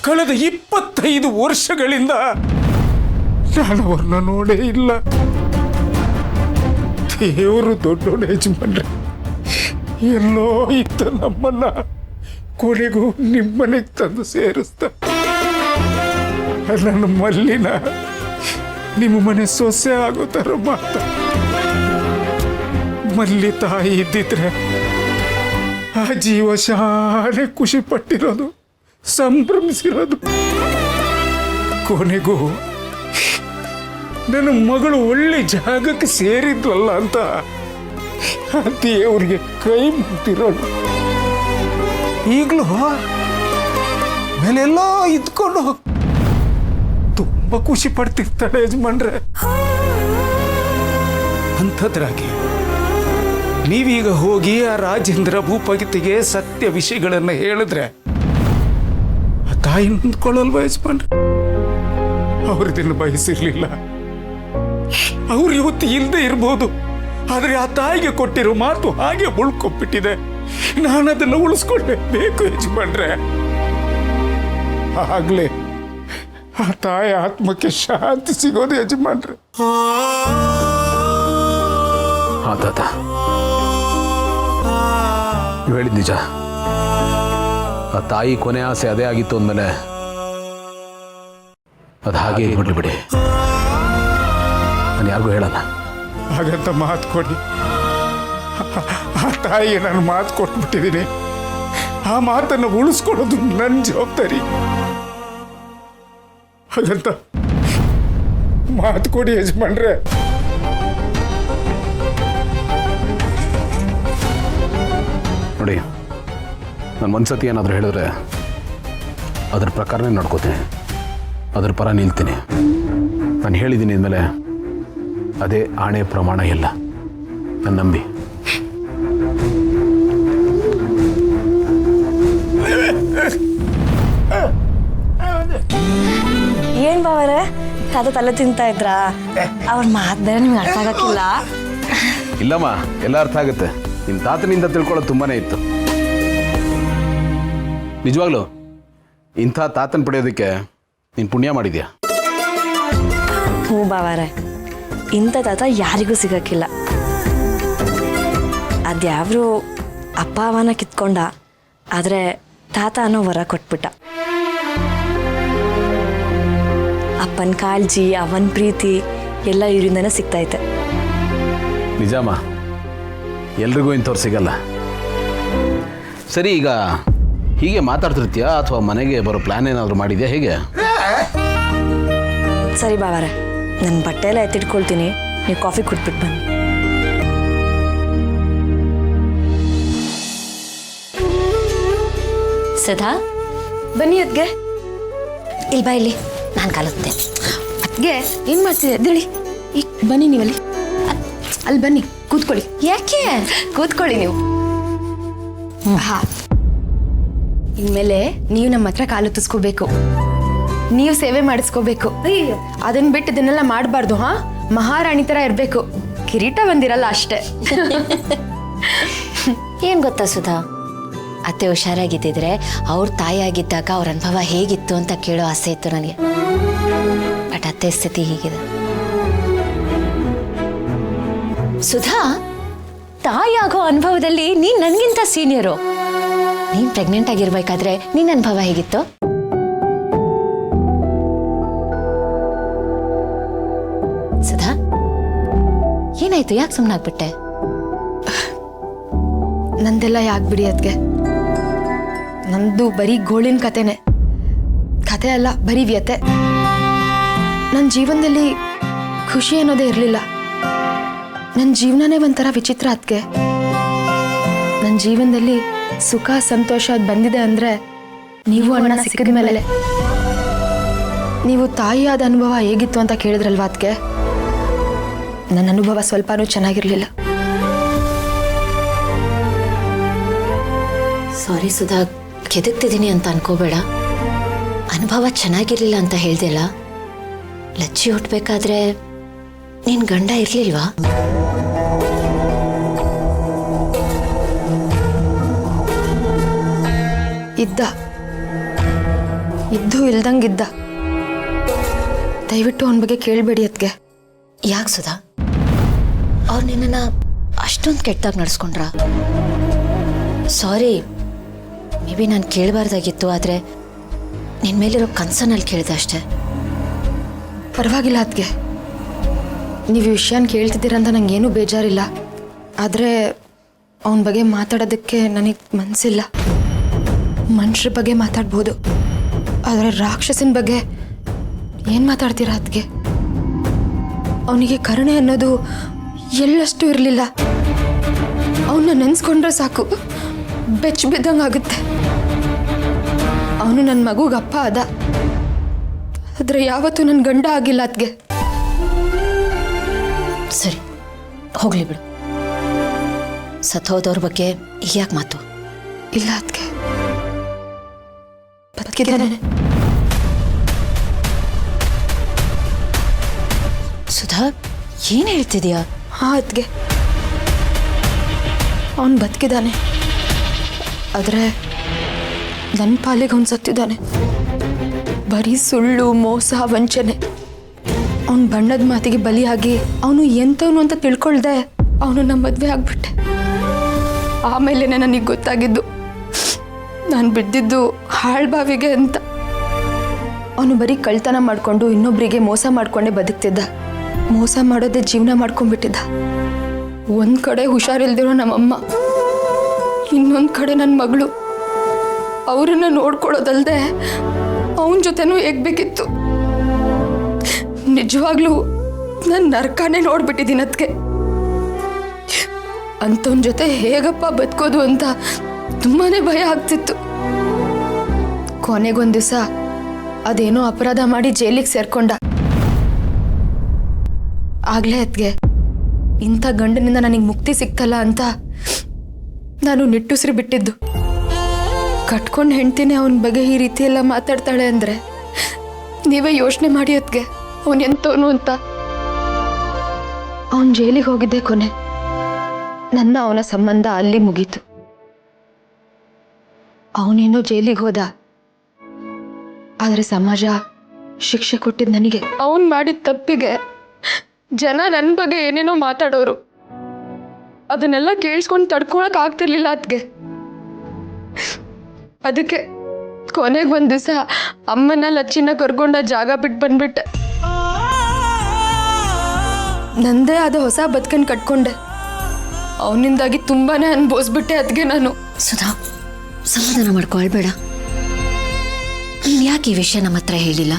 ಕಳೆದ 25 ವರ್ಷಗಳಿಂದ ನಾನು ಅವ್ರನ್ನ ನೋಡೇ ಇಲ್ಲ. ದೇವರು ದೊಡ್ಡೋಣ ಯಜಮಾನ್ರೆ, ಎಲ್ಲೋ ಇತ್ತ ನಮ್ಮನ್ನ ಕೊನೆಗೂ ನಿಮ್ಮನೆಗೆ ತಂದು ಸೇರಿಸ್ತ. ನನ್ನ ಮಲ್ಲಿನ ನಿಮ್ಮ ಮನೆ ಸೊಸೆ ಆಗೋ ಥರ ಮಾತ. ಮಲ್ಲಿ ತಾಯಿ ಇದ್ದಿದ್ರೆ ಆ ಜೀವ ಶಾಲೆ ಖುಷಿ ಪಟ್ಟಿರೋದು, ಸಂಭ್ರಮಿಸಿರೋದು. ಕೊನೆಗೂ ನನ್ನ ಮಗಳು ಒಳ್ಳೆ ಜಾಗಕ್ಕೆ ಸೇರಿದ್ವಲ್ಲ ಅಂತ ದೇವ್ರಿಗೆ ಕೈ ಮುಗ್ತಿರೋದು. ಈಗಲೂ ಮೇಲೆಲ್ಲೋ ಇದ್ಕೊಂಡು ತುಂಬಾ ಖುಷಿ ಪಡ್ತಿರ್ತಾಳೆ ಯಜಮಾನ್ರೆ. ಅಂಥದ್ರಾಗೆ ನೀವೀಗ ಹೋಗಿ ಆ ರಾಜೇಂದ್ರ ಭೂಪತಿಗೆ ಸತ್ಯ ವಿಷಯಗಳನ್ನ ಹೇಳಿದ್ರೆ ಆ ತಾಯಿ ನಿಂತ್ಕೊಳ್ಳಲ್ವ ಯಜಮಾನ್ರೆ? ಅವ್ರದನ್ನು ಬಯಸಿರ್ಲಿಲ್ಲ, ಅವ್ರು ಇವತ್ತು ಇಲ್ಲದೆ ಇರ್ಬೋದು, ಆದ್ರೆ ಆ ತಾಯಿಗೆ ಕೊಟ್ಟಿರೋ ಮಾತು ಹಾಗೆ ಉಳ್ಕೊಂಡ್ಬಿಟ್ಟಿದೆ. ನಾನು ಅದನ್ನು ಉಳಿಸ್ಕೊಳ್ಳೇಬೇಕು ಯಜಮಾನ್ರೆ. ಆಗ್ಲೇ ಆ ತಾಯಿ ಆತ್ಮಕ್ಕೆ ಶಾಂತಿ ಸಿಗೋದು ಯಜಮಾನ್ರೆ. ತಾತ, ನೀವು ಹೇಳಿದ ನಿಜ. ಆ ತಾಯಿ ಕೊನೆ ಆಸೆ ಅದೇ ಆಗಿತ್ತು ಅಂದಮೇಲೆ ಅದು ಹಾಗೆ ಇಟ್ಬಿಡ್ಲಿ ಬಿಡಿ. ನಾನು ಯಾರಿಗೂ ಹೇಳಲ್ಲ. ಹಾಗಂತ ಮಾತು ಕೊಡಿ. ಆ ತಾಯಿಗೆ ನಾನು ಮಾತು ಕೊಟ್ಬಿಟ್ಟಿದ್ದೀನಿ. ಆ ಮಾತನ್ನು ಉಳಿಸ್ಕೊಳ್ಳೋದು ನನ್ನ ಜವಾಬ್ದಾರಿ. ಹಾಗಂತ ಮಾತು ಕೊಡಿ ಯಜಮಾನ್ರೆ. ನೋಡಿ, ನಾನು ಒಂದ್ಸತಿ ಏನಾದರೂ ಹೇಳಿದ್ರೆ ಅದ್ರ ಪ್ರಕಾರನೇ ನಡ್ಕೋತೀನಿ, ಅದ್ರ ಪರ ನಿಲ್ತೀನಿ. ನಾನು ಹೇಳಿದ್ದೀನಿ ಅಂದಮೇಲೆ ಅದೇ ಆಣೆ ಪ್ರಮಾಣ ಎಲ್ಲ. ನನ್ನ ನಂಬಿ. ಏನ್ ಬಾವರೆ ತಾತ ತಲೆ ತಿಂತಾ ಇದ್ರಾ? ಅವ್ರ ಮಾತೇ ನಿಮ್ಗೆ ಅರ್ಥ ಆಗಕ್ಕಿಲ್ಲ. ಇಲ್ಲಮ್ಮ, ಎಲ್ಲ ಅರ್ಥ ಆಗುತ್ತೆ. ನಿಮ್ಮ ತಾತನಿಂದ ತಿಳ್ಕೊಳ್ಳೋದು ತುಂಬಾನೇ ಇತ್ತು. ನಿಜವಾಗ್ಲು ಇಂಥ ತಾತನ ಪಡೆಯೋದಕ್ಕೆ ನೀನು ಪುಣ್ಯ ಮಾಡಿದ್ಯಾ? ಹ್ಞೂ ಬಾವರೆ, ಇಂಥ ತಾತ ಯಾರಿಗೂ ಸಿಗಕ್ಕಿಲ್ಲ. ಅದ್ಯಾವ್ರು ಅಪ್ಪ ಅವನ ಕಿತ್ಕೊಂಡ, ಆದರೆ ತಾತ ಅನ್ನೋ ವರ ಕೊಟ್ಬಿಟ್ಟ. ಅಪ್ಪನ ಕಾಳಜಿ, ಅವನ ಪ್ರೀತಿ ಎಲ್ಲ ಇವರಿಂದನೇ ಸಿಗ್ತೈತೆ. ನಿಜಮ್ಮ, ಎಲ್ರಿಗೂ ಇಂಥವ್ರು ಸಿಗಲ್ಲ. ಸರಿ, ಈಗ ಹೀಗೆ ಮಾತಾಡ್ತಿರ್ತೀಯಾ ಅಥವಾ ಮನೆಗೆ ಬರೋ ಪ್ಲಾನ್ ಏನಾದರೂ ಮಾಡಿದ್ಯಾ? ಹೇಗೆ? ಸರಿ ಬಾವರೆ, ನನ್ನ ಬಟ್ಟೆ ಎಲ್ಲ ಎತ್ತಿಟ್ಕೊಳ್ತೀನಿ, ನೀವು ಕಾಫಿ ಕುಟ್ಬಿಟ್ಟು ಬನ್ನಿ. ಸದಾ ಬನ್ನಿ ಅದ್ಗೆ. ಇಲ್ಲಿ ಬಾ, ಇಲ್ಲಿ ನಾನು ಕಾಲುತ್ತೇನೆ. ಅದ್ಗೆ ಏನು ಮಾಡ್ತಿದ್ದೆ? ಎದ್ದೇಳಿ, ಈಗ ಬನ್ನಿ ನೀವಲ್ಲಿ. ಅಲ್ಲಿ ಬನ್ನಿ, ಕೂತ್ಕೊಳ್ಳಿ. ಯಾಕೆ? ಕೂತ್ಕೊಳ್ಳಿ ನೀವು. ಹಾ, ಇನ್ಮೇಲೆ ನೀವು ನಮ್ಮ ಹತ್ರ ಕಾಲುತ್ತಿಸ್ಕೋಬೇಕು, ನೀವು ಸೇವೆ ಮಾಡಿಸ್ಕೋಬೇಕು. ಅದನ್ನ ಬಿಟ್ಟು ಇದನ್ನೆಲ್ಲ ಮಾಡಬಾರ್ದು. ಹಾ, ಮಹಾರಾಣಿ ತರ ಇರಬೇಕು. ಕಿರೀಟ ಬಂದಿರಲ್ಲ ಅಷ್ಟೇ. ಏನು ಗೊತ್ತಾ ಸುಧಾ, ಅತ್ತೆ ಹುಷಾರಾಗಿದ್ದಿದ್ರೆ ಅವ್ರ ತಾಯಿ ಆಗಿದ್ದಾಗ ಅವ್ರ ಅನುಭವ ಹೇಗಿತ್ತು ಅಂತ ಕೇಳೋ ಆಸೆ ಇತ್ತು ನನಗೆ. ಬಟ್ ಅತ್ತೆ ಸ್ಥಿತಿ ಹೀಗಿದೆ. ಸುಧಾ, ತಾಯಿ ಆಗೋ ಅನುಭವದಲ್ಲಿ ನೀನ್ ನನ್ಗಿಂತ ಸೀನಿಯರು. ನೀನ್ ಪ್ರೆಗ್ನೆಂಟ್ ಆಗಿರ್ಬೇಕಾದ್ರೆ ನಿನ್ನ ಅನುಭವ ಹೇಗಿತ್ತು? ಸುಧಾ, ಏನಾಯ್ತು? ಯಾಕೆ ಸುಮ್ಮನಾಗ್ಬಿಟ್ಟೆ? ನಂದೆಲ್ಲ ಯಾಕೆ ಬಿಡಿ ಅದ್ಗೆ. ನಂದು ಬರೀ ಗೋಳಿನ ಕತೆನೆ. ಕತೆ ಅಲ್ಲ, ಬರೀ ವ್ಯತೆ. ನನ್ನ ಜೀವನದಲ್ಲಿ ಖುಷಿ ಅನ್ನೋದೇ ಇರಲಿಲ್ಲ. ನನ್ನ ಜೀವನನೇ ಒಂಥರ ವಿಚಿತ್ರ ಅದ್ಗೆ. ನನ್ನ ಜೀವನದಲ್ಲಿ ಸುಖ ಸಂತೋಷ ಅದು ಬಂದಿದೆ ಅಂದರೆ ನೀವು ಅಣ್ಣ ಸಿಕ್ಕಿದ ಮೇಲೆ. ನೀವು ತಾಯಿಯಾದ ಅನುಭವ ಹೇಗಿತ್ತು ಅಂತ ಕೇಳಿದ್ರಲ್ವಾ ಅದ್ಗೆ? ನನ್ನ ಅನುಭವ ಸ್ವಲ್ಪನೂ ಚೆನ್ನಾಗಿರಲಿಲ್ಲ. ಸಾರಿ ಸುಧಾ, ಕೆದಕ್ತಿದ್ದೀನಿ ಅಂತ ಅನ್ಕೋಬೇಡ. ಅನುಭವ ಚೆನ್ನಾಗಿರ್ಲಿಲ್ಲ ಅಂತ ಹೇಳ್ದೆಲ್ಲ. ಲಚ್ಚಿ ಹುಟ್ಟಬೇಕಾದ್ರೆ ನಿನ್ ಗಂಡ ಇರ್ಲಿಲ್ವಾ? ಇದ್ದ. ಇದ್ದು ಇಲ್ದಂಗಿದ್ದ. ದಯವಿಟ್ಟು ಅವನ ಬಗ್ಗೆ ಕೇಳಬೇಡಿ ಅದಕ್ಕೆ. ಯಾಕೆ ಸುಧಾ, ಅವ್ರು ನಿನ್ನನ್ನು ಅಷ್ಟೊಂದು ಕೆಟ್ಟದಾಗಿ ನಡೆಸ್ಕೊಂಡ್ರ? ಸಾರಿ, ಮೇ ಬಿ ನಾನು ಕೇಳಬಾರ್ದಾಗಿತ್ತು, ಆದರೆ ನಿನ್ನ ಮೇಲಿರೋ ಕನ್ಸರ್ನಲ್ಲಿ ಕೇಳಿದೆ ಅಷ್ಟೇ. ಪರವಾಗಿಲ್ಲ ಅದಕ್ಕೆ. ನೀವು ಈ ವಿಷಯನ ಕೇಳ್ತಿದ್ದೀರಂತ ನನಗೇನೂ ಬೇಜಾರಿಲ್ಲ. ಆದರೆ ಅವನ ಬಗ್ಗೆ ಮಾತಾಡೋದಕ್ಕೆ ನನಗೆ ಮನಸ್ಸಿಲ್ಲ. ಮನುಷ್ಯರ ಬಗ್ಗೆ ಮಾತಾಡ್ಬೋದು, ಆದರೆ ರಾಕ್ಷಸನ ಬಗ್ಗೆ ಏನು ಮಾತಾಡ್ತೀರಾ ಅದಕ್ಕೆ? ಅವನಿಗೆ ಕರುಣೆ ಅನ್ನೋದು ಎಳ್ಳಷ್ಟು ಇರಲಿಲ್ಲ. ಅವನ್ನ ನೆನೆಸ್ಕೊಂಡ್ರೆ ಸಾಕು ಬೆಚ್ಚ ಬಿದ್ದಂಗೆ ಆಗುತ್ತೆ. ಅವನು ನನ್ನ ಮಗುಗೆ ಅಪ್ಪ ಅದ, ಆದರೆ ಯಾವತ್ತೂ ನನ್ನ ಗಂಡ ಆಗಿಲ್ಲ ಅದಕ್ಕೆ. ಸರಿ, ಹೋಗ್ಲಿ ಬಿಡು. ಸತ್ತೋದವ್ರ ಬಗ್ಗೆ ಯಾಕೆ ಮಾತು? ಇಲ್ಲ ಅದಕ್ಕೆ, ಬದುಕಿದ್ದಾನೆ. ಸುಧಾ, ಏನು ಹೇಳ್ತಿದ್ಯಾ? ಹಾಂ ಅದಕ್ಕೆ, ಅವನು ಬದುಕಿದ್ದಾನೆ. ಆದರೆ ನನ್ನ ಪಾಲಿಗೆ ಅವನು ಸತ್ತಿದ್ದಾನೆ. ಬರೀ ಸುಳ್ಳು, ಮೋಸ, ವಂಚನೆ. ಅವನ ಬಣ್ಣದ ಮಾತಿಗೆ ಬಲಿಯಾಗಿ ಅವನು ಎಂಥವನು ಅಂತ ತಿಳ್ಕೊಳ್ದೆ ಅವನು ನಮ್ಮ ಮದುವೆ ಆಗ್ಬಿಟ್ಟೆ. ಆಮೇಲೆ ನನಗೆ ಗೊತ್ತಾಗಿದ್ದು ನಾನು ಬಿದ್ದಿದ್ದು ಹಾಳ್ಬಾವಿಗೆ ಅಂತ. ಅವನು ಬರೀ ಕಳ್ತನ ಮಾಡಿಕೊಂಡು ಇನ್ನೊಬ್ಬರಿಗೆ ಮೋಸ ಮಾಡಿಕೊಂಡೇ ಬದುಕ್ತಿದ್ದ. ಮೋಸ ಮಾಡೋದೇ ಜೀವನ ಮಾಡ್ಕೊಂಡ್ಬಿಟ್ಟಿದ್ದ. ಒಂದು ಕಡೆ ಹುಷಾರಿಲ್ದಿರೋ ನಮ್ಮಮ್ಮ, ಇನ್ನೊಂದು ಕಡೆ ನನ್ನ ಮಗಳು. ಅವರನ್ನು ನೋಡ್ಕೊಳ್ಳೋದಲ್ದೆ ಅವನ ಜೊತೆನೂ ಹೇಗ್ಬೇಕಿತ್ತು. ನಿಜವಾಗ್ಲೂ ನಾನು ನರಕನೇ ನೋಡ್ಬಿಟ್ಟಿದ್ದೀನಿ ಅದಕ್ಕೆ. ಅಂಥವನ ಜೊತೆ ಹೇಗಪ್ಪ ಬದುಕೋದು ಅಂತ ತುಂಬಾನೇ ಭಯ ಆಗ್ತಿತ್ತು. ಕೊನೆಗೊಂದು ದಿವಸ ಅದೇನೋ ಅಪರಾಧ ಮಾಡಿ ಜೈಲಿಗೆ ಸೇರ್ಕೊಂಡ. ಆಗ್ಲೇ ಅದಕ್ಕೆ ಇಂಥ ಗಂಡನಿಂದ ನನಗೆ ಮುಕ್ತಿ ಸಿಕ್ತಲ್ಲ ಅಂತ ನಾನು ನಿಟ್ಟುಸಿರು ಬಿಟ್ಟಿದ್ದು. ಕಟ್ಕೊಂಡು ಹೆಂಡ್ತಿನೇ ಅವನ ಬಗ್ಗೆ ಈ ರೀತಿ ಎಲ್ಲ ಮಾತಾಡ್ತಾಳೆ ಅಂದರೆ ನೀವೇ ಯೋಚನೆ ಮಾಡಿ ಅದಕ್ಕೆ ಅವನು ಎಂತವನು ಅಂತ. ಅವನು ಜೈಲಿಗೆ ಹೋಗಿದ್ದೆ ಕೊನೆ. ನನ್ನ ಅವನ ಸಂಬಂಧ ಅಲ್ಲಿ ಮುಗೀತು. ಅವನೇನೋ ಜೈಲಿಗೆ ಹೋದ, ಆದರೆ ಸಮಾಜ ಶಿಕ್ಷೆ ಕೊಟ್ಟಿದ್ದು ನನಗೆ. ಅವನು ಮಾಡಿದ ತಪ್ಪಿಗೆ ಜನ ನನ್ನ ಬಗ್ಗೆ ಏನೇನೋ ಮಾತಾಡೋರು. ಅದನ್ನೆಲ್ಲ ಕೇಳಿಸ್ಕೊಂಡು ತಡ್ಕೊಳಕ್ ಆಗ್ತಿರ್ಲಿಲ್ಲ ಅದಕ್ಕೆ ಕೊನೆಗೆ ಒಂದು ದಿವಸ ಅಮ್ಮನ ಲಚ್ಚಿನ ಕರ್ಕೊಂಡ ಜಾಗ ಬಿಟ್ಟು ಬಂದ್ಬಿಟ್ಟೆ. ನಂದೇ ಆದ ಹೊಸ ಬದುಕನ್ನು ಕಟ್ಕೊಂಡೆ. ಅವನಿಂದಾಗಿ ತುಂಬಾನೇ ಅನುಭವಿಸ್ಬಿಟ್ಟೆ ಅದಕ್ಕೆ ನಾನು. ಸುಧಾ, ಸಮಾಧಾನ ಮಾಡ್ಕೊಳ್ಬೇಡ. ನೀನು ಯಾಕೆ ಈ ವಿಷಯ ನಮ್ಮ ಹತ್ರ ಹೇಳಿಲ್ಲ?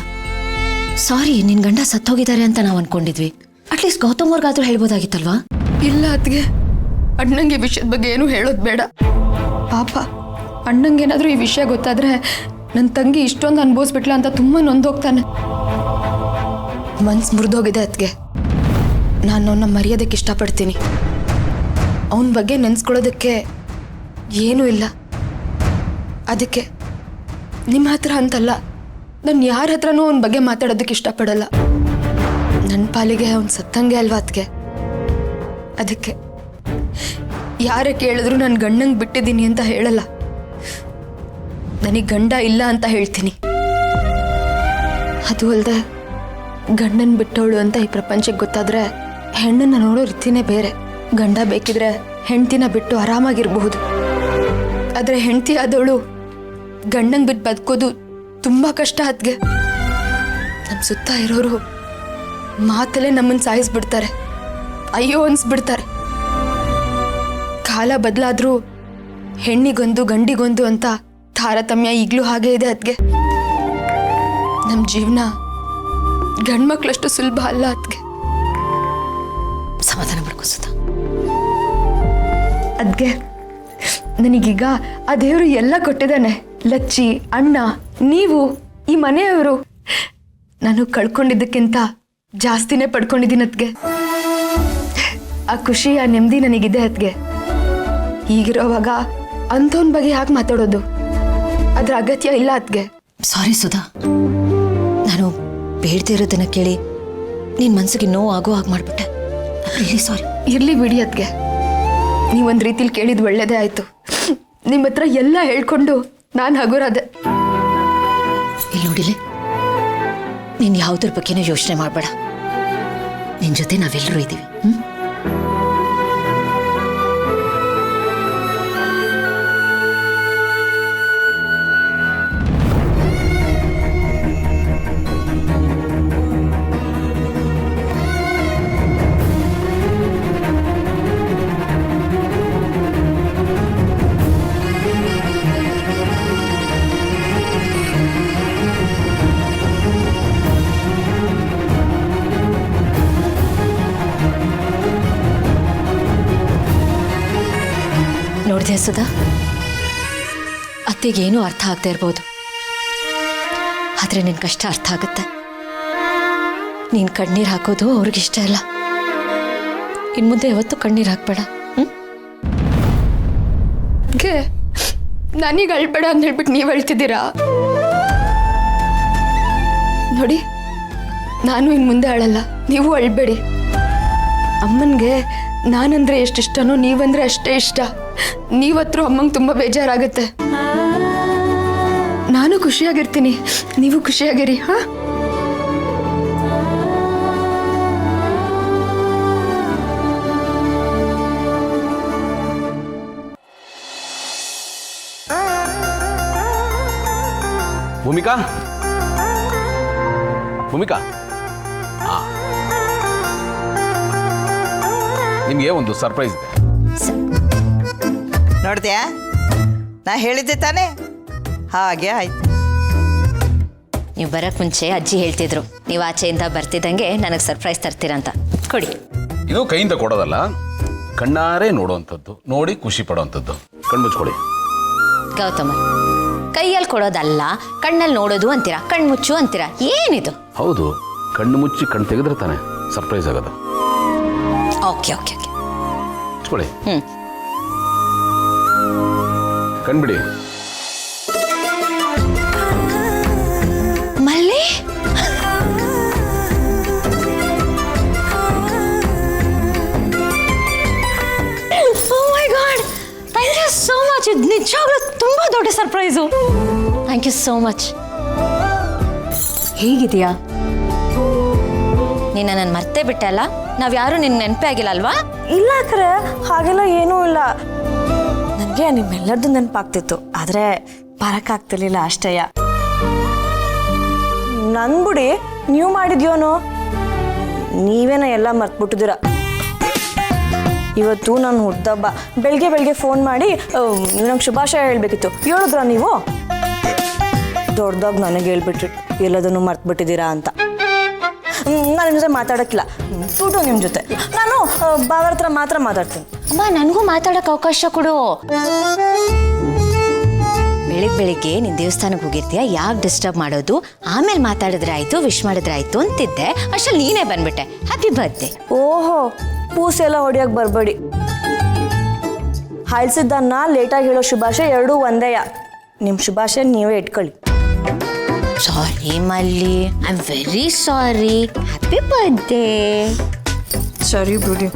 ಸಾರಿ, ನಿನ್ನ ಗಂಡ ಸತ್ತೋಗಿದ್ದಾರೆ ಅಂತ ನಾವು ಅನ್ಕೊಂಡಿದ್ವಿ. ಅಟ್ಲೀಸ್ಟ್ ಗೌತಮ್ ಅವ್ರಿಗಾದ್ರೂ ಹೇಳ್ಬೋದಾಗಿತ್ತಲ್ವಾ? ಇಲ್ಲ ಅದಕ್ಕೆ, ಅಣ್ಣಂಗೆ ಈ ವಿಷಯದ ಬಗ್ಗೆ ಏನೂ ಹೇಳೋದು ಬೇಡ. ಪಾಪ ಅಣ್ಣಂಗೇನಾದರೂ ಈ ವಿಷಯ ಗೊತ್ತಾದ್ರೆ ನನ್ನ ತಂಗಿ ಇಷ್ಟೊಂದು ಅನುಭವಿಸ್ಬಿಟ್ಲ ಅಂತ ತುಂಬ ನೊಂದೋಗ್ತಾನೆ. ಮನ್ಸು ಮುರಿದೋಗಿದೆ ಅದಕ್ಕೆ. ನಾನು ಅವನ್ನ ಮರೆಯೋದಕ್ಕೆ ಇಷ್ಟಪಡ್ತೀನಿ. ಅವನ ಬಗ್ಗೆ ನೆನೆಸ್ಕೊಳ್ಳೋದಕ್ಕೆ ಏನೂ ಇಲ್ಲ. ಅದಕ್ಕೆ ನಿಮ್ಮ ಹತ್ರ ಅಂತಲ್ಲ, ನಾನು ಯಾರ ಹತ್ರನೂ ಅವನ ಬಗ್ಗೆ ಮಾತಾಡೋದಕ್ಕೆ ಇಷ್ಟಪಡಲ್ಲ. ನನ್ನ ಪಾಲಿಗೆ ಅವನು ಸತ್ತಂಗೆ ಅಲ್ವಾ ಅದಕ್ಕೆ ಯಾರೇ ಕೇಳಿದ್ರು ನಾನು ಗಂಡಂಗೆ ಬಿಟ್ಟಿದ್ದೀನಿ ಅಂತ ಹೇಳಲ್ಲ. ನನಗೆ ಗಂಡ ಇಲ್ಲ ಅಂತ ಹೇಳ್ತೀನಿ. ಅದು ಅಲ್ಲದೆ ಗಂಡನ ಬಿಟ್ಟವಳು ಅಂತ ಈ ಪ್ರಪಂಚಕ್ಕೆ ಗೊತ್ತಾದ್ರೆ ಹೆಣ್ಣನ್ನು ನೋಡೋ ರೀತಿನೇ ಬೇರೆ. ಗಂಡ ಬೇಕಿದ್ರೆ ಹೆಂಡ್ತಿನ ಬಿಟ್ಟು ಆರಾಮಾಗಿರಬಹುದು, ಆದರೆ ಹೆಂಡ್ತಿ ಆದವಳು ಗಂಡಂಗೆ ಬಿಟ್ಟು ಬದುಕೋದು ತುಂಬ ಕಷ್ಟ. ಅದಕ್ಕೆ ನಮ್ಮ ಸುತ್ತ ಇರೋರು ಮಾತಲ್ಲೇ ನಮ್ಮನ್ನು ಸಾಯಿಸ್ಬಿಡ್ತಾರೆ, ಅಯ್ಯೋ ಅನ್ಸ್ಬಿಡ್ತಾರೆ. ಕಾಲ ಬದಲಾದ್ರೂ ಹೆಣ್ಣಿಗೊಂದು ಗಂಡಿಗೊಂದು ಅಂತ ತಾರತಮ್ಯ ಈಗಲೂ ಹಾಗೆ ಇದೆ ಅದಕ್ಕೆ. ನಮ್ಮ ಜೀವನ ಗಂಡ್ಮಕ್ಳಷ್ಟು ಸುಲಭ ಅಲ್ಲ ಅದಕ್ಕೆ. ಸಮಾಧಾನ ಮಾಡ್ಕೊ ಸುಧಾ. ಅದಕ್ಕೆ ನನಗೀಗ ಆ ದೇವರು ಎಲ್ಲ ಕೊಟ್ಟಿದ್ದಾನೆ. ಲಚ್ಚಿ, ಅಣ್ಣ, ನೀವು, ಈ ಮನೆಯವರು. ನಾನು ಕಳ್ಕೊಂಡಿದ್ದಕ್ಕಿಂತ ಜಾಸ್ತಿನೇ ಪಡ್ಕೊಂಡಿದ್ದೀನಿ ಅದಕ್ಕೆ. ಆ ಖುಷಿ, ಆ ನೆಮ್ಮದಿ ನನಗಿದೆ ಅದಕ್ಕೆ. ಹೀಗಿರೋವಾಗ ಅಂಥವನ ಬಗ್ಗೆ ಯಾಕೆ ಮಾತಾಡೋದು? ಅದ್ರ ಅಗತ್ಯ ಇಲ್ಲ ಅದಕ್ಕೆ. ಸಾರಿ ಸುಧಾ, ನಾನು ಬೇಡದೇ ಇರೋದನ್ನ ಕೇಳಿ ನಿನ್ನ ಮನಸ್ಸಿಗೆ ನೋವು ಆಗೋ ಹಾಗೆ ಮಾಡಿಬಿಟ್ಟೆ. Really sorry. ಇರಲಿ ಬಿಡಿ ಅದಕ್ಕೆ. ನೀವೊಂದು ರೀತಿಲಿ ಕೇಳಿದ್ದು ಒಳ್ಳೇದೇ ಆಯಿತು. ನಿಮ್ಮ ಹತ್ರ ಎಲ್ಲ ಹೇಳ್ಕೊಂಡು ನಾನು ಹಗುರಾದೆ. ಇಲ್ಲ ಇಲ್ಲಿ ನೋಡಿಲೆ, ನೀನು ಯಾವುದ್ರ ಬಗ್ಗೆನೂ ಯೋಚನೆ ಮಾಡಬೇಡ. ನಿನ್ನ ಜೊತೆ ನಾವೆಲ್ಲರೂ ಇದ್ದೀವಿ. ನೋಡಿದೆ ಸುಧಾ, ಅತ್ತೆಗೇನೂ ಅರ್ಥ ಆಗದೆ ಇರ್ಬೋದು, ಆದರೆ ನಿನ್ನ ಕಷ್ಟ ಅರ್ಥ ಆಗುತ್ತೆ. ನೀನು ಕಣ್ಣೀರು ಹಾಕೋದು ಅವ್ರಿಗಿಷ್ಟ ಇಲ್ಲ. ಇನ್ನು ಮುಂದೆ ಯಾವತ್ತೂ ಕಣ್ಣೀರು ಹಾಕ್ಬೇಡ. ನನಗೆ ಅಳ್ಬೇಡ ಅಂತ ಹೇಳ್ಬಿಟ್ಟು ನೀವು ಅಳ್ತಿದ್ದೀರಾ? ನೋಡಿ, ನಾನು ಇನ್ನು ಮುಂದೆ ಅಳಲ್ಲ, ನೀವು ಅಳ್ಬೇಡಿ. ಅಮ್ಮನಿಗೆ ನಾನಂದ್ರೆ ಎಷ್ಟು ಇಷ್ಟನೋ ನೀವಂದ್ರೆ ಅಷ್ಟೇ ಇಷ್ಟ. ನೀವತ್ರ ಅಮ್ಮಂಗೆ ತುಂಬ ಬೇಜಾರಾಗುತ್ತೆ. ನಾನು ಖುಷಿಯಾಗಿರ್ತೀನಿ, ನೀವು ಖುಷಿಯಾಗಿರಿ. ಹಾ, ಭೂಮಿಕಾ, ಭೂಮಿಕಾ, ನಿಮಗೆ ಒಂದು ಸರ್ಪ್ರೈಸ್ ಇದೆ. ನೋಡ್ದ್ಯಾ, ನಾ ಹೇಳಿದ್ದೆ ತಾನೇ, ಹಾಗೆ ಆಯ್ತು. ನೀವು ಬರೋಕ್ಕೆ ಮುಂಚೆ ಅಜ್ಜಿ ಹೇಳ್ತಿದ್ರು, ನೀವು ಆಚೆಯಿಂದ ಬರ್ತಿದ್ದಂಗೆ ನನಗೆ ಸರ್ಪ್ರೈಸ್ ತರ್ತೀರಂತ. ಕೊಡಿ. ಇದು ಕೈಯಿಂದ ಕೊಡೋದಲ್ಲ, ಕಣ್ಣಾರೆ ನೋಡುವಂಥದ್ದು, ನೋಡಿ ಖುಷಿ ಪಡೋವಂಥದ್ದು. ಕಣ್ಮುಚ್ಕೊಳ್ಳಿ. ಗೌತಮ, ಕೈಯಲ್ಲಿ ಕೊಡೋದಲ್ಲ, ಕಣ್ಣಲ್ಲಿ ನೋಡೋದು ಅಂತೀರಾ, ಕಣ್ಮುಚ್ಚು ಅಂತೀರಾ, ಏನಿದು? ಹೌದು, ಕಣ್ಣು ಮುಚ್ಚಿ ಕಣ್ಣು ತೆಗೆದ್ರೆ ತಾನೆ ಸರ್ಪ್ರೈಸ್ ಆಗೋದು. ಓಕೆ ಓಕೆ ಓಕೆ, ಮುಚ್ಕೊಳ್ಳಿ. ಕಣ್ಬಿಡಿ. Malli, oh my God, thank you so much. ಇದು ನಿಜವಾಗ್ಲೂ ತುಂಬ ದೊಡ್ಡ surprise. Thank you so much. ಹೇಗಿದೆಯಾ? ನೀನು ನನ್ನ ಮರ್ತೇ ಬಿಟ್ಟೆ ಅಲ್ಲ? ನಾವ್ಯಾರು ನಿನ್ನ ನೆನಪೇ ಆಗಿಲ್ಲ ಅಲ್ವಾ? ಇಲ್ಲ ಅಕ್ರೆ, ಹಾಗೆಲ್ಲ ಏನೂ ಇಲ್ಲ. ನನಗೆ ನಿಮ್ಮೆಲ್ಲರದ್ದು ನೆನಪಾಗ್ತಿತ್ತು, ಆದರೆ ಬರೋಕ್ಕಾಗ್ತಿರ್ಲಿಲ್ಲ ಅಷ್ಟೇಯ. ನನ್ ಬಿಡಿ, ನೀವು ಮಾಡಿದ್ಯೋನೋ, ನೀವೇನ ಎಲ್ಲ ಮರ್ತ್ಬಿಟ್ಟಿದ್ದೀರ. ಇವತ್ತು ನಾನು ಹುಟ್ಟದಬ್ಬ. ಬೆಳಗ್ಗೆ ಫೋನ್ ಮಾಡಿ ನೀವು ನಂಗೆ ಶುಭಾಶಯ ಹೇಳ್ಬೇಕಿತ್ತು, ಹೇಳಿದ್ರ ನೀವು? ದೊಡ್ಡದಾಗ ನನಗೆ ಹೇಳ್ಬಿಟ್ರಿ ಎಲ್ಲದನ್ನು ಮರ್ತ್ಬಿಟ್ಟಿದ್ದೀರಾ ಅಂತ. ನಾನು ನಿಮ್ಮ ಜೊತೆ ಮಾತಾಡೋಕ್ಕಿಲ್ಲ, ಟೂಟು ನಿಮ್ಮ ಜೊತೆ. ನಾನು ಬಾವರ ಹತ್ರ ಮಾತ್ರ ಮಾತಾಡ್ತೀನಿ. ಅಮ್ಮ, ನನಗೂ ಮಾತಾಡೋಕೆ ಅವಕಾಶ ಕೊಡು. ಬೆಳಿಗ್ಗೆ ನೀನು ದೇವಸ್ಥಾನಕ್ಕೆ ಹೋಗಿರ್ತೀಯ, ಯಾಕೆ ಡಿಸ್ಟರ್ಬ್ ಮಾಡೋದು? ಆಮೇಲೆ ಮಾತಾಡಿದ್ರೆ ಆಯಿತು, ವಿಶ್ ಮಾಡಿದ್ರೆ ಆಯಿತು ಅಂತಿದ್ದೆ. ಅಷ್ಟಲ್ಲಿ ನೀನೇ ಬಂದ್ಬಿಟ್ಟೆ. Happy birthday. ಓಹೋ, ಪೂಸೆಲ್ಲ ಹೊಡಿಯೋಕೆ ಬರಬೇಡಿ. ಹಾಯ್ಸಿದ್ದನ್ನ ಲೇಟಾಗಿ ಹೇಳೋ ಶುಭಾಶಯ ಎರಡೂ ಒಂದೇಯ. ನಿಮ್ಮ ಶುಭಾಶಯ ನೀವೇ ಇಟ್ಕೊಳ್ಳಿ. ಸಾರಿ ಮಲ್ಲಿ, I am very sorry. Happy birthday. ಸರಿ ಬಿಡಿ,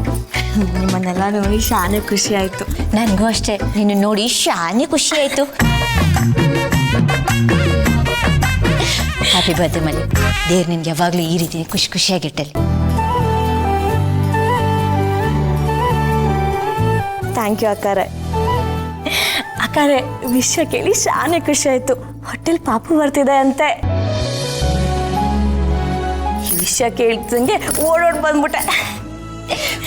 ನಿಮ್ಮನ್ನೆಲ್ಲ ನೋಡಿ ಶಾನೆ ಖುಷಿ ಆಯಿತು. ನನಗೂ ಅಷ್ಟೇ, ನಿನ್ನ ನೋಡಿ ಶಾನೆ ಖುಷಿ ಆಯಿತು. ಹ್ಯಾಪಿ ಬರ್ತ್ಡೇ ಮಲ್ಲಿ. ದೇವ್ರು ನಿನ್ಗೆ ಯಾವಾಗಲೂ ಈ ರೀತಿ ಖುಷಿಯಾಗಿಟ್ಟಲ್ಲಿ. Thank you ಅಕ್ಕಾರೆ. ಅಕ್ಕಾರೆ, ವಿಷಯ ಕೇಳಿ ಶಾನೆ ಖುಷಿ ಆಯಿತು. ಹೊಟ್ಟೆಲಿ ಪಾಪು ಬರ್ತಿದೆ ಅಂತೆ. ಈ ವಿಷಯ ಕೇಳ್ತಿದಂಗೆ ಓಡೋಡ್ ಬಂದ್ಬಿಟ್ಟೆ.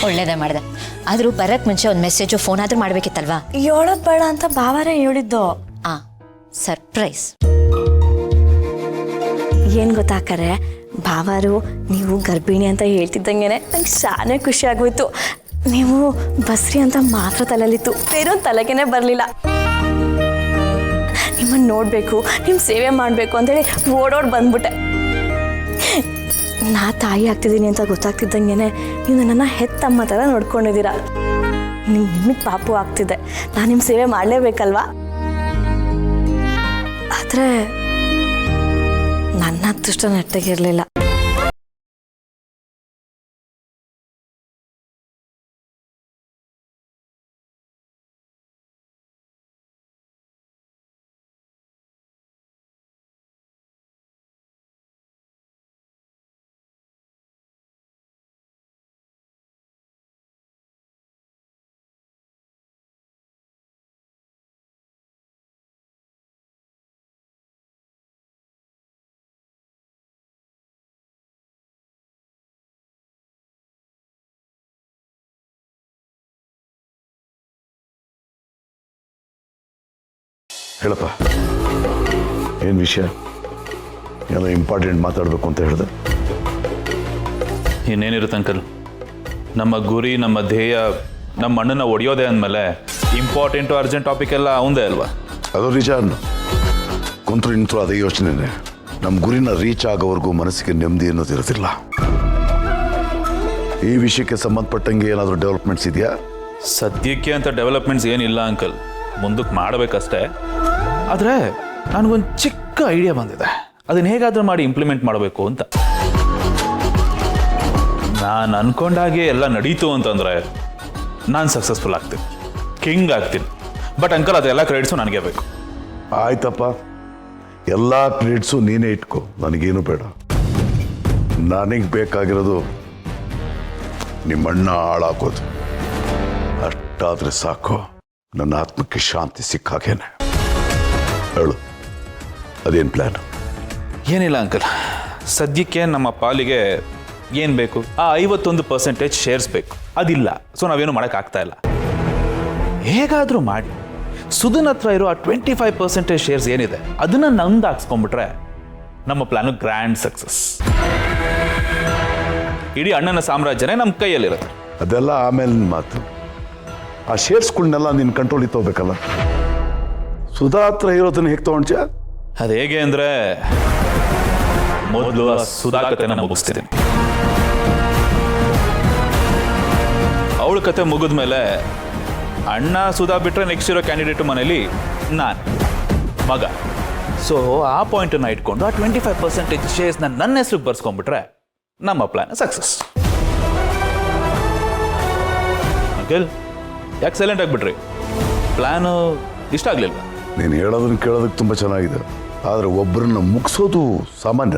ಒಳ್ಳೇದೇ ಮಾಡ್ದೆ. ಆದರೂ ಬರೋಕ್ಕೆ ಮುಂಚೆ ಒಂದು ಮೆಸೇಜು ಫೋನ್ ಆದರೂ ಮಾಡಬೇಕಿತ್ತಲ್ವಾ? ಹೇಳೋದು ಬೇಡ ಅಂತ ಬಾವರೇ ಹೇಳಿದ್ದು. ಸರ್ಪ್ರೈಸ್. ಏನು ಗೊತ್ತಾಕರೆ, ಬಾವಾರು ನೀವು ಗರ್ಭಿಣಿ ಅಂತ ಹೇಳ್ತಿದ್ದಂಗೆನೆ ನಂಗೆ ಶಾನೆ ಖುಷಿ ಆಗೋಯ್ತು. ನೀವು ಬಸ್ರಿ ಅಂತ ಮಾತ್ರ ತಲೆಯಲ್ಲಿತ್ತು, ಬೇರೊಂದು ತಲೆಗೇನೆ ಬರಲಿಲ್ಲ. ನಿಮ್ಮನ್ನು ನೋಡಬೇಕು, ನಿಮ್ಮ ಸೇವೆ ಮಾಡಬೇಕು ಅಂತೇಳಿ ಓಡೋಡ್ ಬಂದ್ಬಿಟ್ಟೆ. ನಾ ತಾಯಿ ಆಗ್ತಿದ್ದೀನಿ ಅಂತ ಗೊತ್ತಾಗ್ತಿದ್ದಂಗೆನೆ ನೀವು ನನ್ನನ್ನು ಹೆತ್ತಮ್ಮ ಥರ ನೋಡ್ಕೊಂಡಿದ್ದೀರಾ. ನಿಮಗೆ ಪಾಪು ಆಗ್ತಿದೆ, ನಾನು ನಿಮ್ಮ ಸೇವೆ ಮಾಡಲೇಬೇಕಲ್ವಾ? ಆದರೆ ನನ್ನ ಅದೃಷ್ಟ ನೆಟ್ಟಗಿರಲಿಲ್ಲ. ಹೇಳಪ್ಪ, ಏನು ವಿಷಯ? ಏನೋ ಇಂಪಾರ್ಟೆಂಟ್ ಮಾತಾಡಬೇಕು ಅಂತ ಹೇಳಿದೆ. ಇನ್ನೇನಿರುತ್ತೆ ಅಂಕಲ್, ನಮ್ಮ ಗುರಿ, ನಮ್ಮ ಧ್ಯೇಯ, ನಮ್ಮ ಅಣ್ಣನ ಒಡೆಯೋದೆ ಅಂದಮೇಲೆ ಇಂಪಾರ್ಟೆಂಟು ಅರ್ಜೆಂಟ್ ಟಾಪಿಕ್ ಎಲ್ಲ ಅವಂದೇ ಅಲ್ವಾ? ಅದು ನಿಜ ಅನ್ನು ಕುಂತ್ರು ನಿಂತರು ಅದೇ ಯೋಚನೆನೇ. ನಮ್ಮ ಗುರಿನ ರೀಚ್ ಆಗೋವರೆಗೂ ಮನಸ್ಸಿಗೆ ನೆಮ್ಮದಿ ಅನ್ನೋದಿರೋದಿಲ್ಲ. ಈ ವಿಷಯಕ್ಕೆ ಸಂಬಂಧಪಟ್ಟಂಗೆ ಏನಾದರೂ ಡೆವಲಪ್ಮೆಂಟ್ಸ್ ಇದೆಯಾ? ಸದ್ಯಕ್ಕೆ ಅಂತ ಡೆವಲಪ್ಮೆಂಟ್ಸ್ ಏನಿಲ್ಲ ಅಂಕಲ್, ಮುಂದಕ್ಕೆ ಮಾಡಬೇಕಷ್ಟೇ. ಆದರೆ ನನಗೊಂದು ಚಿಕ್ಕ ಐಡಿಯಾ ಬಂದಿದೆ, ಅದನ್ನ ಹೇಗಾದರೂ ಮಾಡಿ ಇಂಪ್ಲಿಮೆಂಟ್ ಮಾಡಬೇಕು ಅಂತ. ನಾನು ಅನ್ಕೊಂಡಾಗೆ ಎಲ್ಲ ನಡೀತು ಅಂತಂದರೆ ನಾನು ಸಕ್ಸಸ್ಫುಲ್ ಆಗ್ತೀನಿ, ಕಿಂಗ್ ಆಗ್ತೀನಿ. ಬಟ್ ಅಂಕಲ್, ಅದೆಲ್ಲ ಕ್ರೆಡಿಟ್ಸು ನನಗೆ ಬೇಕು. ಆಯ್ತಪ್ಪ, ಎಲ್ಲ ಕ್ರೆಡಿಟ್ಸು ನೀನೇ ಇಟ್ಕೊ, ನನಗೇನು ಬೇಡ. ನನಗೆ ಬೇಕಾಗಿರೋದು ನಿಮ್ಮಣ್ಣ ಹಾಳಾಗೋದು ಅಷ್ಟಾದರೆ ಸಾಕು. ನನ್ನ ಆತ್ಮಕ್ಕೆ ಶಾಂತಿ ಸಿಕ್ಕಾಗೇನೆ. ಹೇಳು, ಅದೇನು ಪ್ಲ್ಯಾನ್? ಏನಿಲ್ಲ ಅಂಕಲ್, ಸದ್ಯಕ್ಕೆ ನಮ್ಮ ಪಾಲಿಗೆ ಏನು ಬೇಕು, ಆ 51% ಶೇರ್ಸ್ ಬೇಕು. ಅದಿಲ್ಲ, ಸೊ ನಾವೇನು ಮಾಡೋಕ್ಕಾಗ್ತಾ ಇಲ್ಲ. ಹೇಗಾದರೂ ಮಾಡಿ ಸುಧನ್ ಹತ್ರ ಇರೋ ಆ 25% ಶೇರ್ಸ್ ಏನಿದೆ ಅದನ್ನು ನಂದು ಹಾಕ್ಸ್ಕೊಂಡ್ಬಿಟ್ರೆ ನಮ್ಮ ಪ್ಲಾನು ಗ್ರ್ಯಾಂಡ್ ಸಕ್ಸಸ್. ಇಡೀ ಅಣ್ಣನ ಸಾಮ್ರಾಜ್ಯನೇ ನಮ್ಮ ಕೈಯಲ್ಲಿರುತ್ತೆ. ಅದೆಲ್ಲ ಆಮೇಲೆ ಮಾತು. ಆ ಶೇರ್ಸ್ಗಳನ್ನೆಲ್ಲ ನಿನ್ನ ಕಂಟ್ರೋಲ್ ತಗೋಬೇಕಲ್ಲ. ಸುಧಾ ಹತ್ರ ಇರೋದನ್ನ ಹೇಗೆ ತಗೊಂಡ್ಯ? ಅದು ಹೇಗೆ ಅಂದರೆ, ಮೊದಲು ಆ ಸುಧಾ ಕಥೆನ ಮುಗಿಸ್ತಿದ್ದೀನಿ. ಅವಳ ಕತೆ ಮುಗಿದ್ಮೇಲೆ ಅಣ್ಣ ಸುಧಾ ಬಿಟ್ಟರೆ ನೆಕ್ಸ್ಟ್ ಇರೋ ಕ್ಯಾಂಡಿಡೇಟ್ ಮನೇಲಿ ನಾನು ಮಗ. ಸೊ ಆ ಪಾಯಿಂಟನ್ನು ಇಟ್ಕೊಂಡು ಆ 25% ಶೇರ್ಸ್ನ ನನ್ನ ಹೆಸ್ರಿಗೆ ಬರ್ಸ್ಕೊಂಡ್ಬಿಟ್ರೆ ನಮ್ಮ ಪ್ಲಾನ್ ಸಕ್ಸಸ್. ಅಂಕಲ್, ಯಾಕೆ ಸೈಲೆಂಟ್ ಆಗಿಬಿಟ್ರಿ? ಪ್ಲಾನು ಇಷ್ಟ ಆಗಲಿಲ್ಲ? ನೀನು ಹೇಳೋದನ್ನ ಕೇಳೋದಕ್ಕೆ ತುಂಬ ಚೆನ್ನಾಗಿದೆ, ಆದರೆ ಒಬ್ಬರನ್ನ ಮುಗಿಸೋದು ಸಾಮಾನ್ಯ.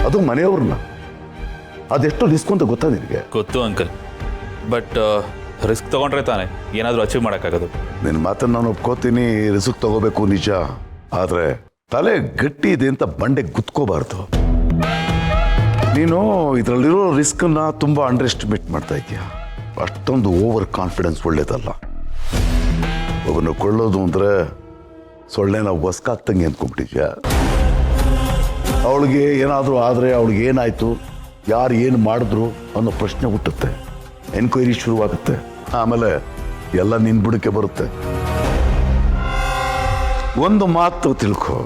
ಅದು ಮನೆಯವ್ರನ್ನ, ಅದೆಷ್ಟು ರಿಸ್ಕ್ ಅಂತ ಗೊತ್ತಾ ನಿನಗೆ? ಗೊತ್ತು ಅಂಕಲ್, ಬಟ್ ರಿಸ್ಕ್ ತೊಗೊಂಡ್ರೆ ತಾನೆ ಏನಾದರೂ ಅಚೀವ್ ಮಾಡೋಕ್ಕಾಗೋದು. ನಿನ್ನ ಮಾತನ್ನು ನಾನು ಒಪ್ಕೋತೀನಿ, ರಿಸ್ಕ್ ತಗೋಬೇಕು ನಿಜ. ಆದರೆ ತಲೆ ಗಟ್ಟಿ ಇದೆ ಅಂತ ಬಂಡೆ ಗುತ್ಕೋಬಾರ್ದು. ನೀನು ಇದರಲ್ಲಿರೋ ರಿಸ್ಕನ್ನ ತುಂಬ ಅಂಡರ್ ಎಸ್ಟಿಮೇಟ್ ಮಾಡ್ತಾ ಇದೀಯ. ಅಷ್ಟೊಂದು ಓವರ್ ಕಾನ್ಫಿಡೆನ್ಸ್ ಒಳ್ಳೇದಲ್ಲ. ಒಬ್ಬನ ಕೊಳ್ಳೋದು ಅಂದರೆ ಸೊಳ್ಳೆನ ಹೊಸ್ಕಾಗ್ತಂಗೆ ಅಂದ್ಕೊಂಡ್ಬಿಟ್ಟಿದ್ಯಾ? ಅವಳಿಗೆ ಏನಾದರೂ ಆದರೆ ಅವಳಿಗೆ ಏನಾಯಿತು, ಯಾರು ಏನು ಮಾಡಿದ್ರು ಅನ್ನೋ ಪ್ರಶ್ನೆ ಹುಟ್ಟುತ್ತೆ. ಎನ್ಕ್ವೈರಿ ಶುರುವಾಗುತ್ತೆ. ಆಮೇಲೆ ಎಲ್ಲ ನಿನ್ನ ಬುಡಕ್ಕೆ ಬರುತ್ತೆ. ಒಂದು ಮಾತು ತಿಳ್ಕೊ,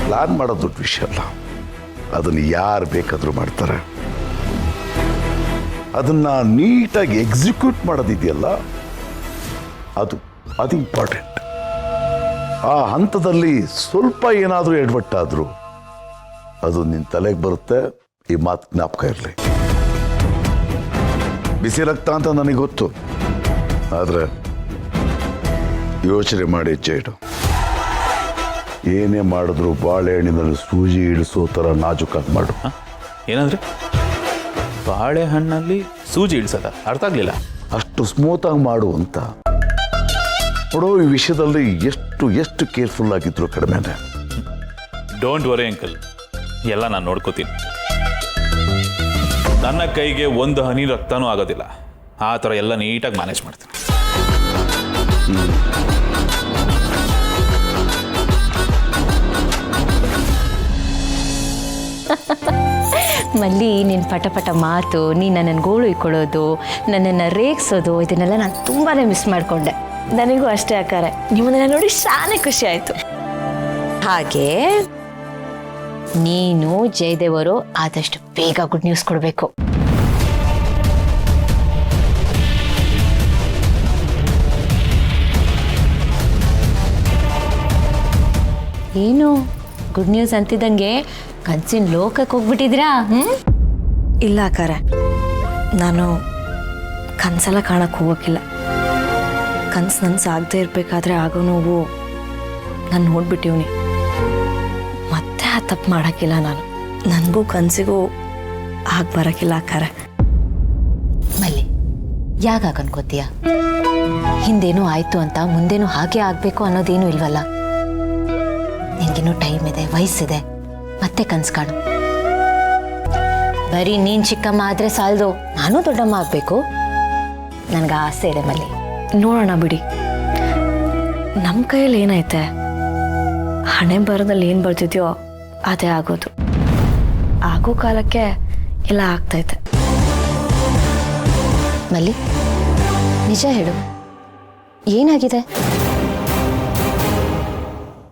ಪ್ಲಾನ್ ಮಾಡೋದು ದೊಡ್ಡ ವಿಷಯ ಅಲ್ಲ. ಅದನ್ನು ಯಾರು ಬೇಕಾದರೂ ಮಾಡ್ತಾರೆ. ಅದನ್ನ ನೀಟಾಗಿ ಎಕ್ಸಿಕ್ಯೂಟ್ ಮಾಡೋದಿದೆಯಲ್ಲ, ಅದು ಇಂಪಾರ್ಟೆಂಟ್. ಆ ಹಂತದಲ್ಲಿ ಸ್ವಲ್ಪ ಏನಾದರೂ ಎಡವಟ್ಟಾದರೂ ಅದು ನಿನ್ನ ತಲೆಗೆ ಬರುತ್ತೆ. ಈ ಮಾತು ಜ್ಞಾಪಕ ಇರಲಿ. ಬಿಸಿ ರಕ್ತ ಅಂತ ನನಗೆ ಗೊತ್ತು, ಆದರೆ ಯೋಚನೆ ಮಾಡಿ ಹೆಜ್ಜೆ ಇಡು. ಏನೇ ಮಾಡಿದ್ರು ಬಾಳೆಹಣ್ಣಿನಲ್ಲಿ ಸೂಜಿ ಇಳಿಸೋ ಥರ ನಾಜೂಕಾಗಿ ಮಾಡು. ಏನಂದ್ರೆ ಬಾಳೆಹಣ್ಣಲ್ಲಿ ಸೂಜಿ ಇಳಿಸದ? ಅರ್ಥ ಆಗಲಿಲ್ಲ. ಅಷ್ಟು ಸ್ಮೂತಾಗಿ ಮಾಡು ಅಂತ. ನೋಡೋ, ಈ ವಿಷಯದಲ್ಲಿ ಎಷ್ಟು ಕೇರ್ಫುಲ್ ಆಗಿದ್ರು ಕಡಿಮೆನೆ. ಡೋಂಟ್ ವರಿ ಅಂಕಲ್, ಎಲ್ಲ ನಾನು ನೋಡ್ಕೋತೀನಿ. ನನ್ನ ಕೈಗೆ ಒಂದು ಹನಿ ರಕ್ತನೂ ಆಗೋದಿಲ್ಲ. ಆ ಥರ ಎಲ್ಲ ನೀಟಾಗಿ ಮ್ಯಾನೇಜ್ ಮಾಡ್ತೀನಿ. ಮಲ್ಲಿ, ನಿನ್ನ ಪಟ ಮಾತು, ನೀನು ನನ್ನನ್ನು ಗೋಳು ಇಕ್ಕೊಳ್ಳೋದು, ನನ್ನನ್ನು ರೇಗಿಸೋದು, ಇದನ್ನೆಲ್ಲ ನಾನು ತುಂಬಾ ಮಿಸ್ ಮಾಡಿಕೊಂಡೆ. ನನಗೂ ಅಷ್ಟೇ ಅಕ್ಕಾರೆ, ನಿಮ್ಮನ್ನ ನೋಡಿ ಶಾನೆ ಖುಷಿ ಆಯಿತು. ಹಾಗೆ ನೀನು ಜಯದೇವರು ಆದಷ್ಟು ಬೇಗ ಗುಡ್ ನ್ಯೂಸ್ ಕೊಡಬೇಕು. ಏನು ಗುಡ್ ನ್ಯೂಸ್ ಅಂತಿದ್ದಂಗೆ ಕನ್ಸಿನ ಲೋಕಕ್ಕೆ ಹೋಗ್ಬಿಟ್ಟಿದ್ದೀರಾ? ಇಲ್ಲ ಅಕ್ಕಾರೆ, ನಾನು ಕನಸೆಲ್ಲ ಕಾಣಕ್ಕೆ ಹೋಗೋಕ್ಕಿಲ್ಲ. ಕನಸು ನನಸಾಗದೇ ಇರಬೇಕಾದ್ರೆ ಆಗೋ ನೋವು ನಾನು ನೋಡ್ಬಿಟ್ಟಿವ್ನಿ. ಮತ್ತೆ ಆ ತಪ್ಪು ಮಾಡೋಕ್ಕಿಲ್ಲ ನಾನು. ನನಗೂ ಕನಸಿಗೂ ಆಗ ಬರೋಕ್ಕಿಲ್ಲ ಅಕ್ಕಾರೆ. ಮಲ್ಲಿ, ಯಾವಾಗ ಅನ್ಕೋತೀಯ? ಹಿಂದೇನೋ ಆಯ್ತು ಅಂತ ಮುಂದೇನೂ ಹಾಗೆ ಆಗಬೇಕು ಅನ್ನೋದೇನೂ ಇಲ್ವಲ್ಲ. ನಿನಗಿನ್ನೂ ಟೈಮ್ ಇದೆ, ವಯಸ್ಸಿದೆ, ಮತ್ತೆ ಕನಸು ಕಾಣು. ಬರೀ ನೀನು ಚಿಕ್ಕಮ್ಮ ಆದರೆ ಸಾಲದು, ನಾನು ದೊಡ್ಡಮ್ಮ ಆಗಬೇಕು. ನನಗೆ ಆಸೆ ಇದೆ ಮಲ್ಲಿ. ನೋಡೋಣ ಬಿಡಿ. ನಮ್ಮ ಕೈಯಲ್ಲಿ ಏನೈತೆ, ಹಣೆ ಬರದಲ್ಲಿ ಏನು ಬರ್ತಿದ್ಯೋ ಅದೇ ಆಗೋದು. ಆಗೋ ಕಾಲಕ್ಕೆ ಎಲ್ಲ ಆಗ್ತೈತೆ. ಮಲ್ಲಿ, ನಿಜ ಹೇಳು, ಏನಾಗಿದೆ?